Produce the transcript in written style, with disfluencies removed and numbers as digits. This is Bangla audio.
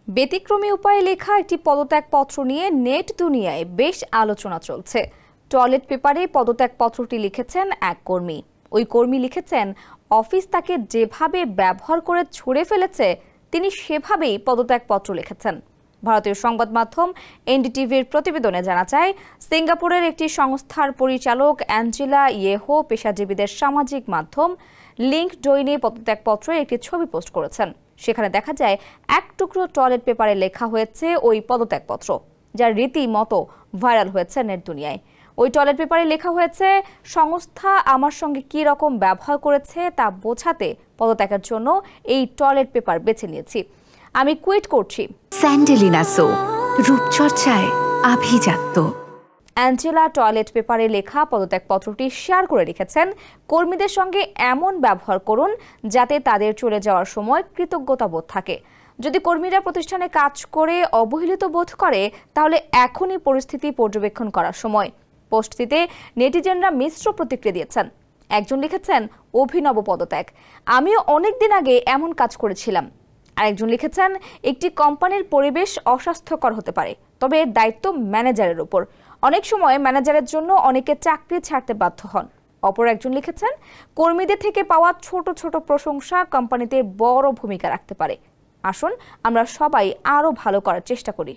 ব্যতিক্রমী উপায়ে লেখা একটি পদত্যাগপত্র নিয়ে নেট দুনিয়ায় বেশ আলোচনা চলছে। টয়লেট পেপারে পদত্যাগপত্রটি লিখেছেন এক কর্মী। ওই কর্মী লিখেছেন, অফিস তাকে যেভাবে ব্যবহার করে ছুঁড়ে ফেলেছে তিনি সেভাবেই পদত্যাগপত্র লিখেছেন। ভারতীয় সংবাদ মাধ্যম এনডিটিভির প্রতিবেদনে জানা যায়, সিঙ্গাপুরের একটি সংস্থার পরিচালক অ্যাঞ্জেলা ইয়েহো পেশাজীবীদের সামাজিক মাধ্যম লিঙ্কডইনে পদত্যাগপত্রের একটি ছবি পোস্ট করেছেন। সেখানে দেখা যায় এক টুকরো টয়লেট পেপারে লেখা হয়েছে ওই পদত্যাগপত্র, যার রীতিমতো ভাইরাল হয়েছে নেট দুনিয়ায়। ওই টয়লেট পেপারে লেখা হয়েছে, সংস্থা আমার সঙ্গে কি রকম ব্যবহার করেছে তা বোঝাতে পদত্যাগের জন্য এই টয়লেট পেপার বেছে নিয়েছি। আমি কুইট করছি। স্যান্ডেলিনা সো, রূপচর্চায় আভিজাত্য। অ্যাঞ্জেলা টয়লেট পেপারে লেখা পদত্যাগপত্রটি শেয়ার করে লিখেছেন, কর্মীদের সঙ্গে এমন ব্যবহার করুন যাতে তাদের চলে যাওয়ার সময় কৃতজ্ঞতা বোধ থাকে। যদি কর্মীরা প্রতিষ্ঠানে কাজ করে অবহেলিত বোধ করে তাহলে এখনই পরিস্থিতি পর্যবেক্ষণ করার সময়। পোস্টটিতে নেটিজেনরা মিশ্র প্রতিক্রিয়া দিয়েছেন। একজন লিখেছেন, অভিনব পদত্যাগ, আমিও অনেকদিন আগে এমন কাজ করেছিলাম। আরেকজন লিখেছেন, একটি কোম্পানির পরিবেশ অস্বাস্থ্যকর হতে পারে, তবে এর দায়িত্ব ম্যানেজারের উপর। অনেক সময় ম্যানেজারের জন্য অনেকে চাকরি ছাড়তে বাধ্য হন। অপর একজন লিখেছেন, কর্মীদের থেকে পাওয়া ছোট ছোট প্রশংসা কোম্পানিতে বড় ভূমিকা রাখতে পারে। আসুন আমরা সবাই আরো ভালো করার চেষ্টা করি।